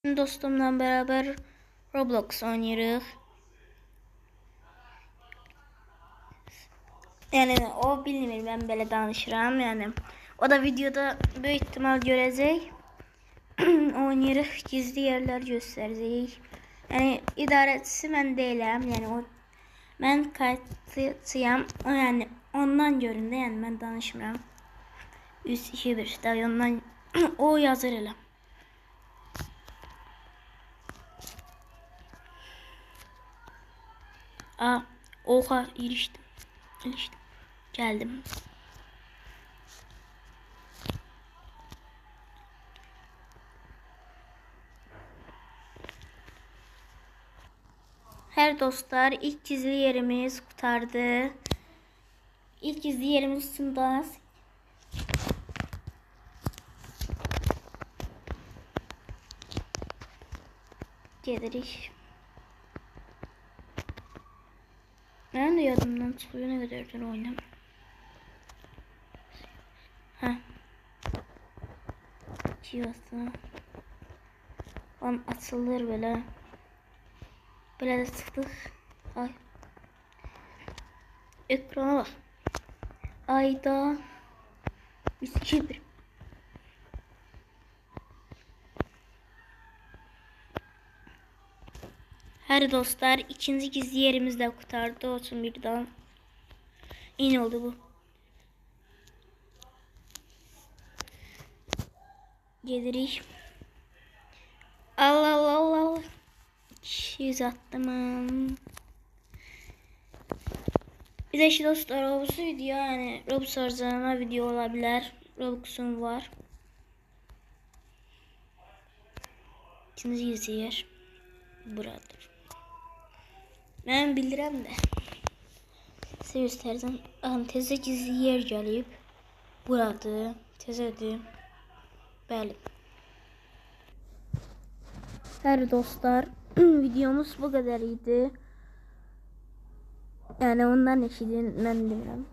Dostumla beraber Roblox oynuyoruz. Yani o bilmiyor, ben böyle danışıram yani. O da videoda büyük ihtimal görecek. Oynuyoruz, gizli yerler gösterecek. Yani idaretçisi ben değilim yani ben kayıtçıyam. O yani ondan göründü yani ben danışmıram. 3 2 1 daha ondan o yazır elə. Oha iliştim. Geldim. Her dostlar, ilk gizli yerimiz kurtardı. İlk gizli yerimiz üstünde. Gelirik. Ben de yadımdan çıkıyor, ne kadardır oynam. Ha. Cihazı. Lan açılır böyle. Böyle de çıktık. Ay. Ekrana bak. Ayda 3-2-1. Her dostlar, ikinci gizli yerimizde kurtardı. Olsun birden. İyi oldu bu. Gelirik. Allah Allah Allah. 200 attım. Bir de işte dostlar, Roblox video yani Roblox harcama video olabilir. Roblox'um var. İkinci gizli yer buradır. Ben bildirəm de. Size göstereceğim. Tezə gizli yer gəlib. Buradır. Tezədir. Bəli. Her dostlar, videomuz bu kadar idi. Yani ondan eşidin, ben bilmirəm.